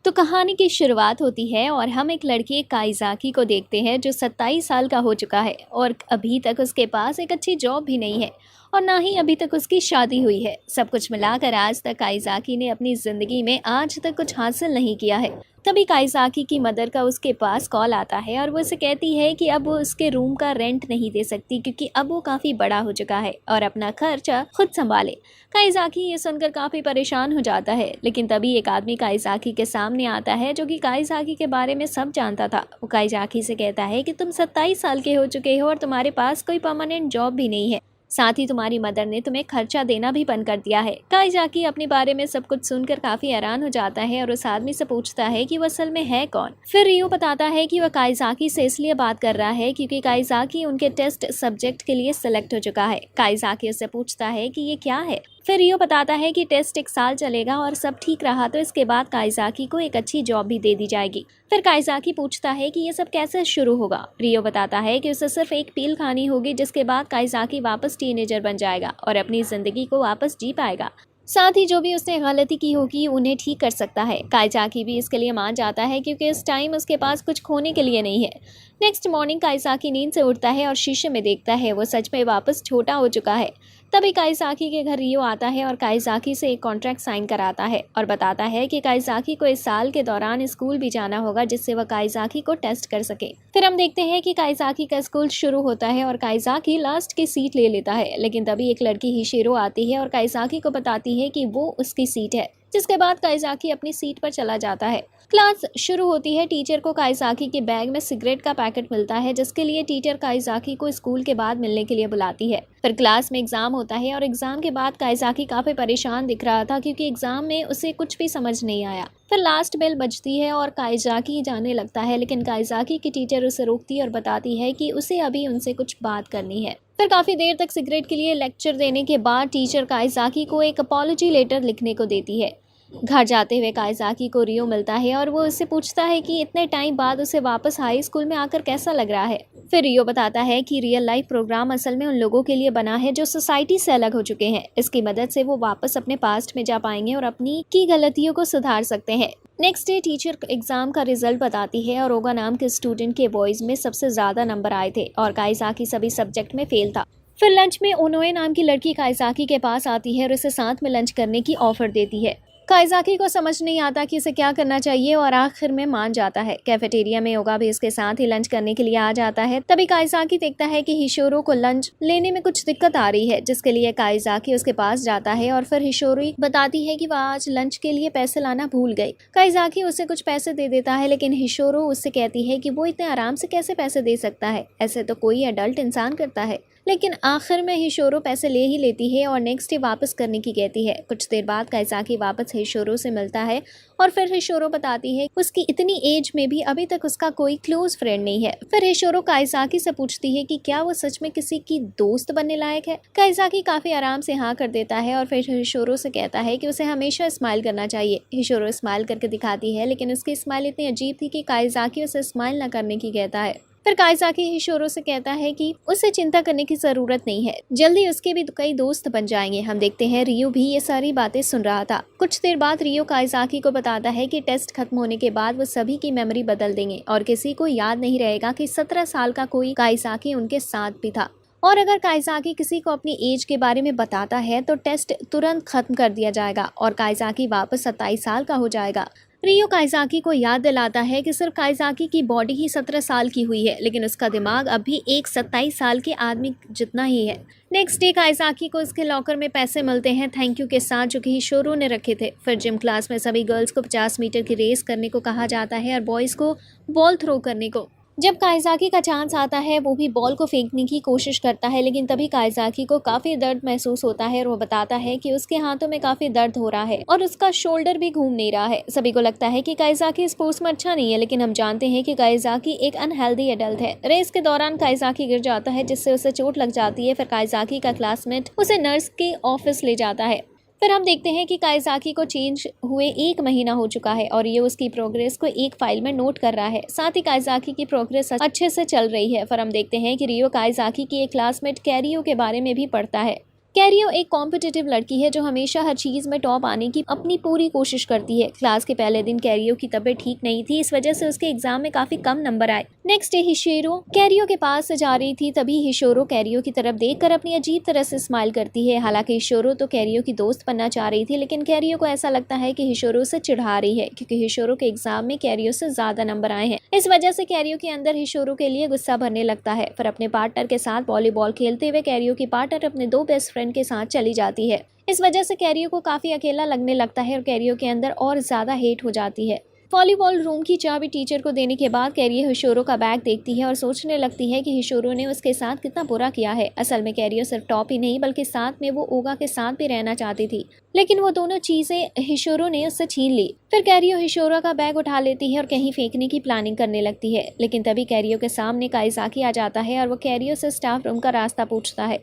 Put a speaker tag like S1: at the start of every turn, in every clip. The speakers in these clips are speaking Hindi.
S1: तो कहानी की शुरुआत होती है और हम एक लड़के काइज़ाकी को देखते हैं जो 27 साल का हो चुका है और अभी तक उसके पास एक अच्छी जॉब भी नहीं है और ना ही अभी तक उसकी शादी हुई है। सब कुछ मिलाकर आज तक काइज़ाकी ने अपनी ज़िंदगी में आज तक कुछ हासिल नहीं किया है। तभी काइज़ाकी की मदर का उसके पास कॉल आता है और वो उसे कहती है कि अब वो उसके रूम का रेंट नहीं दे सकती क्योंकि अब वो काफ़ी बड़ा हो चुका है और अपना खर्चा खुद संभाले। काइज़ाकी ये सुनकर काफ़ी परेशान हो जाता है, लेकिन तभी एक आदमी काइज़ाकी के सामने आता है जो कि काइज़ाकी के बारे में सब जानता था। वो काइज़ाकी से कहता है कि तुम 27 साल के हो चुके हो और तुम्हारे पास कोई परमानेंट जॉब भी नहीं है, साथ ही तुम्हारी मदर ने तुम्हें खर्चा देना भी बंद कर दिया है। काइज़ाकी अपने बारे में सब कुछ सुनकर काफी हैरान हो जाता है और उस आदमी से पूछता है कि वो असल में है कौन। फिर रियो बताता है कि वह काइज़ाकी से इसलिए बात कर रहा है क्योंकि काइज़ाकी उनके टेस्ट सब्जेक्ट के लिए सिलेक्ट हो चुका है। काइज़ाकी उससे पूछता है कि ये क्या है। फिर रियो बताता है कि टेस्ट 1 साल चलेगा और सब ठीक रहा तो इसके बाद काइज़ाकी को एक अच्छी जॉब भी दे दी जाएगी। फिर काइज़ाकी पूछता है कि ये सब कैसे शुरू होगा। रियो बताता है कि उसे सिर्फ एक पील खानी होगी जिसके बाद काइज़ाकी वापस टीनेजर बन जाएगा और अपनी जिंदगी को वापस जी पाएगा। साथ ही जो भी उसने गलती की होगी उन्हें ठीक कर सकता है। काइज़ाकी भी इसके लिए मान जाता है क्योंकि इस टाइम उसके पास कुछ खोने के लिए नहीं है। नेक्स्ट मॉर्निंग काइज़ाकी नींद से उठता है और शीशे में देखता है वो सच में वापस छोटा हो चुका है। तभी काइज़ाकी के घर रियो आता है और काइज़ाकी से एक कॉन्ट्रैक्ट साइन कराता है और बताता है कि काइज़ाकी को इस साल के दौरान स्कूल भी जाना होगा जिससे वह काइज़ाकी को टेस्ट कर सके। फिर हम देखते हैं कि काइज़ाकी का स्कूल शुरू होता है और काइज़ाकी लास्ट की सीट ले लेता है, लेकिन तभी एक लड़की हिशिरो आती है और काइज़ाकी को बताती है कि वो उसकी सीट है, जिसके बाद काइज़ाकी अपनी सीट पर चला जाता है। क्लास शुरू होती है। टीचर को काइज़ाकी के बैग में सिगरेट का पैकेट मिलता है जिसके लिए टीचर काइज़ाकी को स्कूल के बाद मिलने के लिए बुलाती है। फिर क्लास में एग्जाम होता है और एग्जाम के बाद काइज़ाकी काफी परेशान दिख रहा था क्योंकि एग्जाम में उसे कुछ भी समझ नहीं आया। फिर लास्ट बेल बजती है और काइज़ाकी जाने लगता है, लेकिन काइज़ाकी की टीचर उसे रोकती है और बताती है कि उसे अभी उनसे कुछ बात करनी है। फिर काफी देर तक सिगरेट के लिए लेक्चर देने के बाद टीचर काइज़ाकी को एक अपॉलजी लेटर लिखने को देती है। घर जाते हुए काइज़ाकी को रियो मिलता है और वो उससे पूछता है कि इतने टाइम बाद उसे वापस हाई स्कूल में आकर कैसा लग रहा है। फिर रियो बताता है कि रियल लाइफ प्रोग्राम असल में उन लोगों के लिए बना है जो सोसाइटी से अलग हो चुके हैं। इसकी मदद से वो वापस अपने पास्ट में जा पाएंगे और अपनी की गलतियों को सुधार सकते हैं। नेक्स्ट डे टीचर एग्जाम का रिजल्ट बताती है और ओगा नाम के स्टूडेंट के बॉयज में सबसे ज्यादा नंबर आए थे और काइज़ाकी सभी सब्जेक्ट में फेल था। फिर लंच में ओनोए नाम की लड़की काइज़ाकी के पास आती है और उसे साथ में लंच करने की ऑफर देती है। काइज़ाकी को समझ नहीं आता कि उसे क्या करना चाहिए और आखिर में मान जाता है। कैफेटेरिया में ओगा भी उसके साथ ही लंच करने के लिए आ जाता है। तभी काइज़ाकी देखता है कि हिशोरो को लंच लेने में कुछ दिक्कत आ रही है, जिसके लिए काइज़ाकी उसके पास जाता है और फिर हिशोरो बताती है कि वह आज लंच के लिए पैसे लाना भूल गई। काइज़ाकी उसे कुछ पैसे दे देता है, लेकिन हिशोरो उससे कहती है कि वो इतने आराम से कैसे पैसे दे सकता है, ऐसे तो कोई अडल्ट इंसान करता है। लेकिन आखिर में हिशोरो पैसे ले ही लेती है और नेक्स्ट डे वापस करने की कहती है। कुछ देर बाद काइज़ाकी वापस हिशोरो से मिलता है और फिर हिशोरो बताती है उसकी इतनी एज में भी अभी तक उसका कोई क्लोज फ्रेंड नहीं है। फिर हिशोरो काइज़ाकी से पूछती है कि क्या वो सच में किसी की दोस्त बनने लायक है। काइज़ाकी काफी आराम से हाँ कर देता है और फिर हिशोरो से कहता है कि उसे हमेशा स्माइल करना चाहिए। हिशोरो स्माइल करके दिखाती है, लेकिन उसकी स्माइल इतनी अजीब थी कि काइज़ाकी उसे स्माइल न करने की कहता है। फिर काइज़ाकी हिशोरो से कहता है कि उसे चिंता करने की जरूरत नहीं है, जल्दी उसके भी कई दोस्त बन जाएंगे। हम देखते हैं रियो भी ये सारी बातें सुन रहा था। कुछ देर बाद रियो काइज़ाकी को बताता है कि टेस्ट खत्म होने के बाद वो सभी की मेमोरी बदल देंगे और किसी को याद नहीं रहेगा कि 17 साल का कोई काइज़ाकी उनके साथ भी था। और अगर काइज़ाकी किसी को अपनी एज के बारे में बताता है तो टेस्ट तुरंत खत्म कर दिया जाएगा और काइज़ाकी वापस 27 साल का हो जाएगा। रियो काइज़ाकी को याद दिलाता है कि सिर्फ काइज़ाकी की बॉडी ही 17 साल की हुई है, लेकिन उसका दिमाग अभी एक 27 साल के आदमी जितना ही है। नेक्स्ट डे काइज़ाकी को उसके लॉकर में पैसे मिलते हैं थैंक यू के साथ, जो कि हिशोरो ने रखे थे। फिर जिम क्लास में सभी गर्ल्स को 50 मीटर की रेस करने को कहा जाता है और बॉयज़ को बॉल थ्रो करने को। जब काइज़ाकी का चांस आता है वो भी बॉल को फेंकने की कोशिश करता है, लेकिन तभी काइज़ाकी को काफी दर्द महसूस होता है और वो बताता है कि उसके हाथों में काफी दर्द हो रहा है और उसका शोल्डर भी घूम नहीं रहा है। सभी को लगता है कि काइज़ाकी स्पोर्ट्स में अच्छा नहीं है, लेकिन हम जानते हैं कि काइज़ाकी एक अनहेल्दी एडल्ट है। रेस के दौरान काइज़ाकी गिर जाता है जिससे उसे चोट लग जाती है। फिर काइज़ाकी का क्लासमेट उसे नर्स के ऑफिस ले जाता है। फिर हम देखते हैं कि काइज़ाकी को चेंज हुए 1 महीना हो चुका है और ये उसकी प्रोग्रेस को एक फाइल में नोट कर रहा है। साथ ही काइज़ाकी की प्रोग्रेस अच्छे से चल रही है। फिर हम देखते हैं कि रियो काइज़ाकी की एक क्लासमेट कैरियो के बारे में भी पढ़ता है। कैरियो एक कॉम्पिटिटिव लड़की है जो हमेशा हर चीज़ में टॉप आने की अपनी पूरी कोशिश करती है। क्लास के पहले दिन कैरियो की तबीयत ठीक नहीं थी, इस वजह से उसके एग्जाम में काफी कम नंबर आए। नेक्स्ट डे हिशोरो कैरियो के पास से जा रही थी, तभी हिशोरो कैरियो की तरफ देखकर अपनी अजीब तरह से स्माइल करती है। हालांकि हिशोरो तो कैरियो की दोस्त बनना चाह रही थी, लेकिन कैरियो को ऐसा लगता है कि हिशोरो उसे चिढ़ा रही है क्योंकि हिशोरो के एग्जाम में कैरियो से ज्यादा नंबर आए हैं। इस वजह से कैरियो के अंदर हिशोरो के लिए गुस्सा भरने लगता है। फिर अपने पार्टनर के साथ वॉलीबॉल खेलते हुए कैरियो की पार्टनर अपने दो बेस्ट फ्रेंड के साथ चली जाती है। इस वजह से कैरियो को काफी अकेला लगने लगता है और कैरियो के अंदर और ज्यादा हेट हो जाती है। वॉलीबॉल रूम की चाबी टीचर को देने के बाद कैरियो हिशोरो का बैग देखती है और सोचने लगती है कि हिशोरो ने उसके साथ कितना बुरा किया है। असल में कैरियो सिर्फ टॉप ही नहीं बल्कि साथ में वो ओगा के साथ भी रहना चाहती थी, लेकिन वो दोनों चीजें हिशोरो ने उससे छीन ली। फिर कैरियो हिशोरो का बैग उठा लेती है और कहीं फेंकने की प्लानिंग करने लगती है, लेकिन तभी कैरियो के सामने काइजाकी आ जाता है और वो कैरियो से स्टाफ रूम का रास्ता पूछता है।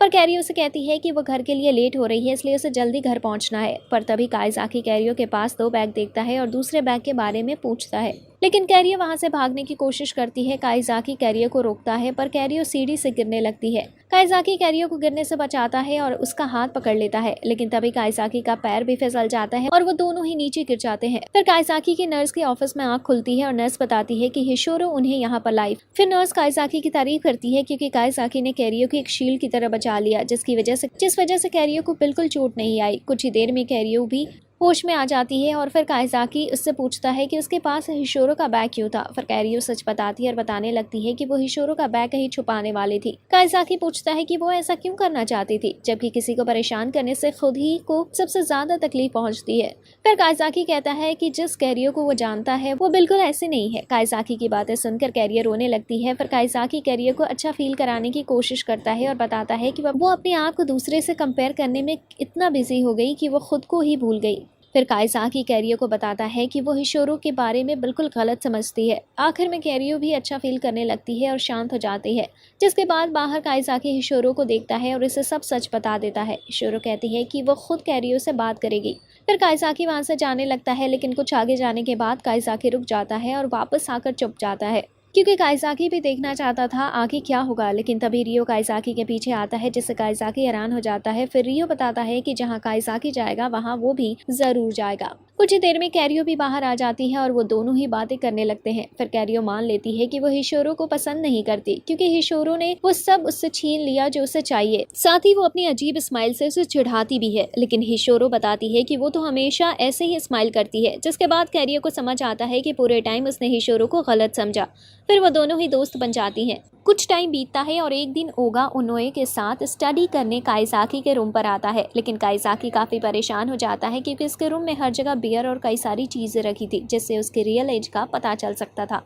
S1: पर कैरियो से कहती है कि वो घर के लिए लेट हो रही है, इसलिए उसे जल्दी घर पहुंचना है। पर तभी काइजाकी कैरियो के पास दो बैग देखता है और दूसरे बैग के बारे में पूछता है, लेकिन कैरियो वहां से भागने की कोशिश करती है। काइजाकी कैरियो को रोकता है, पर कैरियो सीढ़ी से गिरने लगती है। काइजाकी कैरियो को गिरने से बचाता है और उसका हाथ पकड़ लेता है, लेकिन तभी काइजाकी का पैर भी फिसल जाता है और वो दोनों ही नीचे गिर जाते हैं। फिर काइजाकी की नर्स के ऑफिस में आंख खुलती है और नर्स बताती है कि हिशोरो उन्हें यहाँ पर लाई। फिर नर्स काइजाकी की तारीफ करती है क्योंकि काइजाकी ने कैरियो की एक शील्ड की तरह बचा लिया, जिस वजह से कैरियो को बिल्कुल चोट नहीं आई। कुछ ही देर में कैरियो भी होश में आ जाती है और फिर काइजाकी उससे पूछता है कि उसके पास हिशोरो का बैग क्यों था। फिर कैरियो सच बताती है और बताने लगती है कि वो हिशोरो का बैग कहीं छुपाने वाली थी। काइजाकी पूछता है कि वो ऐसा क्यों करना चाहती थी, जबकि किसी को परेशान करने से खुद ही को सबसे ज्यादा तकलीफ पहुंचती है। फिर काइजाकी कहता है कि जिस कैरियो को वो जानता है वो बिल्कुल ऐसे नहीं है। काइजाकी की बातें सुनकर कैरियो रोने लगती है। फिर काइजाकी कैरियो को अच्छा फील कराने की कोशिश करता है और बताता है कि वो अपने आप को दूसरे से कंपेयर करने में इतना बिजी हो गई कि वो खुद को ही भूल गई। फिर काइजाकी कैरियो को बताता है कि वो हिशोरो के बारे में बिल्कुल गलत समझती है। आखिर में कैरियो भी अच्छा फील करने लगती है और शांत हो जाती है, जिसके बाद बाहर काइजाकी हिशोरो को देखता है और इसे सब सच बता देता है। हिशोरो कहती है कि वो खुद कैरियो से बात करेगी। फिर काइजाकी वहां से जाने लगता है, लेकिन कुछ आगे जाने के बाद काइजाकी रुक जाता है और वापस आकर चुप जाता है, क्योंकि काइजाकी भी देखना चाहता था आगे क्या होगा। लेकिन तभी रियो काइजाकी के पीछे आता है, जिससे काइजाकी हैरान हो जाता है। फिर रियो बताता है कि जहां काइजाकी जाएगा वहां वो भी जरूर जाएगा। कुछ ही देर में कैरियो भी बाहर आ जाती है और वो दोनों ही बातें करने लगते हैं। फिर कैरियो मान लेती है कि वो हिशोरो को पसंद नहीं करती, क्योंकि हिशोरो ने वो सब उससे छीन लिया जो उसे चाहिए। साथ ही वो अपनी अजीब स्माइल से उसे चिढ़ाती भी है, लेकिन हिशोरो बताती है कि वो तो हमेशा ऐसे ही स्माइल करती है। जिसके बाद कैरियो को समझ आता है कि पूरे टाइम उसने हिशोरो को गलत समझा। फिर वो दोनों ही दोस्त बन जाती हैं। कुछ टाइम बीतता है और एक दिन ओगा उनोए के साथ स्टडी करने काइजाकी के रूम पर आता है, लेकिन काइजाकी काफी परेशान हो जाता है क्योंकि उसके रूम में हर जगह बियर और कई सारी चीजें रखी थी, जिससे उसके रियल एज का पता चल सकता था।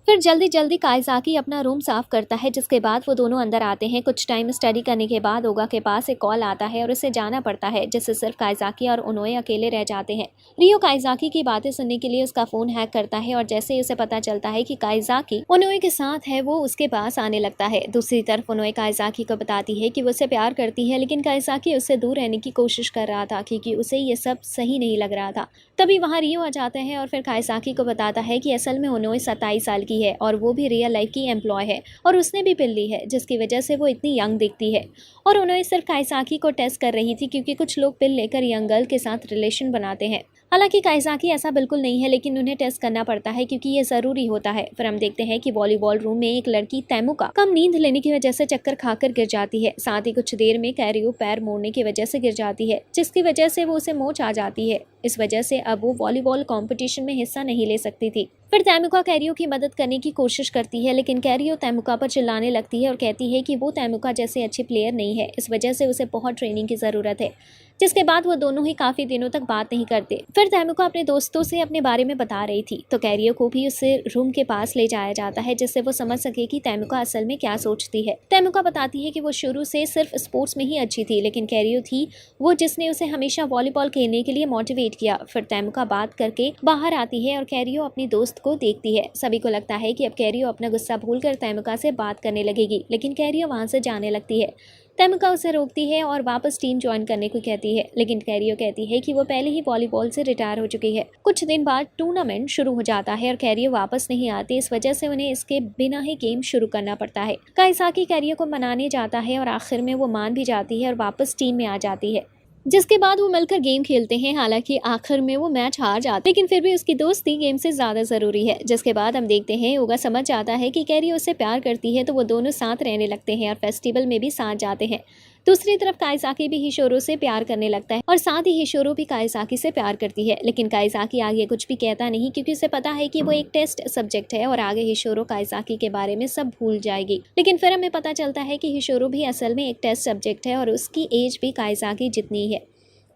S1: फिर जल्दी जल्दी काइजाकी अपना रूम साफ करता है, जिसके बाद वो दोनों अंदर आते हैं। कुछ टाइम स्टडी करने के बाद ओगा के पास एक कॉल आता है और उसे जाना पड़ता है, जिससे सिर्फ काइजाकी और उनोए अकेले रह जाते हैं। रियो काइजाकी की बातें सुनने के लिए उसका फोन हैक करता है और जैसे ही उसे पता चलता है कि काइजाकी उनोए के साथ है, वो उसके पास आने लगता है। दूसरी तरफ उनोए काइजाकी को बताती है कि वो उसे प्यार करती है, लेकिन काइजाकी उससे दूर रहने की कोशिश कर रहा था क्योंकि उसे ये सब सही नहीं लग रहा था। तभी वहाँ रियो आ जाते हैं और फिर काइजाकी को बताता है कि असल में उनोए 27 साल की है और वो भी रियल लाइफ की एम्प्लॉय है और उसने भी पिल ली है, जिसकी वजह से वो इतनी यंग दिखती है। और उन्होंने सिर्फ काइजाकी को टेस्ट कर रही थी क्योंकि कुछ लोग पिल लेकर यंग गर्ल के साथ रिलेशन बनाते हैं। हालांकि काइजाकी ऐसा बिल्कुल नहीं है, लेकिन उन्हें टेस्ट करना पड़ता है क्योंकि ये जरूरी होता है। फिर हम देखते हैं कि वॉलीबॉल रूम में एक लड़की तैमुका कम नींद लेने की वजह से चक्कर खाकर गिर जाती है। साथ ही कुछ देर में कैरियो पैर मोड़ने की वजह से गिर जाती है, जिसकी वजह से वो उसे मोच आ जाती है। इस वजह से अब वो वॉलीबॉल कंपटीशन में हिस्सा नहीं ले सकती थी। फिर तैमुका कैरियो की मदद करने की कोशिश करती है, लेकिन कैरियो तैमुका पर चिल्लाने लगती है और कहती है कि वो तैमुका जैसे अच्छी प्लेयर नहीं है, इस वजह से उसे बहुत ट्रेनिंग की ज़रूरत है। जिसके बाद वो दोनों ही काफ़ी दिनों तक बात नहीं करते। फिर तैमुका अपने दोस्तों से अपने बारे में बता रही थी, तो कैरियो को भी उससे रूम के पास ले जाया जाता है, जिससे वो समझ सके कि तैमुका असल में क्या सोचती है। तैमुका बताती है कि वो शुरू से सिर्फ स्पोर्ट्स में ही अच्छी थी, लेकिन कैरियो थी वो जिसने उसे हमेशा वॉलीबॉल खेलने के लिए मोटिवेट किया। फिर तैमुका बात करके बाहर आती है और कैरियो अपनी दोस्त को देखती है। सभी को लगता है कि अब कैरियो अपना गुस्सा भूलकर तैमुका से बात करने लगेगी, लेकिन कैरियो वहां से जाने लगती है। तेमुका उसे रोकती है और वापस टीम ज्वाइन करने को कहती है, लेकिन कैरियो कहती है कि वो पहले ही वॉलीबॉल से रिटायर हो चुकी है। कुछ दिन बाद टूर्नामेंट शुरू हो जाता है और कैरियो वापस नहीं आती, इस वजह से उन्हें इसके बिना ही गेम शुरू करना पड़ता है। काइसाकी कैरियो को मनाने जाता है और आखिर में वो मान भी जाती है और वापस टीम में आ जाती है, जिसके बाद वो मिलकर गेम खेलते हैं। हालांकि आखिर में वो मैच हार जाते, लेकिन फिर भी उसकी दोस्ती गेम से ज्यादा जरूरी है। जिसके बाद हम देखते हैं यूगा समझ जाता है कि कैरी उससे प्यार करती है, तो वो दोनों साथ रहने लगते हैं और फेस्टिवल में भी साथ जाते हैं। दूसरी तरफ काइसाकी भी हिशोरो से प्यार करने लगता है और साथ ही हिशोरो भी काइसाकी से प्यार करती है, लेकिन काइसाकी आगे कुछ भी कहता नहीं क्योंकि उसे पता है कि वो एक टेस्ट सब्जेक्ट है और आगे हिशोरो काइसाकी के बारे में सब भूल जाएगी। लेकिन फिर हमें पता चलता है कि हिशोरो भी असल में एक टेस्ट सब्जेक्ट है और उसकी एज भी काइसाकी जितनी है।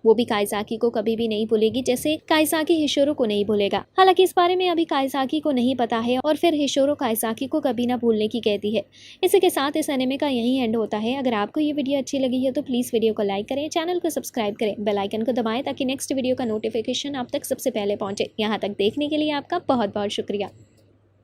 S1: वो भी काइसाकी को कभी भी नहीं भूलेगी, जैसे काइसाकी हिशोरो को नहीं भूलेगा। हालांकि इस बारे में अभी काइसाकी को नहीं पता है और फिर हिशोरो काइसाकी को कभी ना भूलने की कहती है। इसी के साथ इस एनिमे का यही एंड होता है। अगर आपको ये वीडियो अच्छी लगी है तो प्लीज़ वीडियो को लाइक करें, चैनल को सब्सक्राइब करें, बेल आइकन को दबाएं ताकि नेक्स्ट वीडियो का नोटिफिकेशन आप तक सबसे पहले पहुंचे। यहाँ तक देखने के लिए आपका बहुत बहुत शुक्रिया।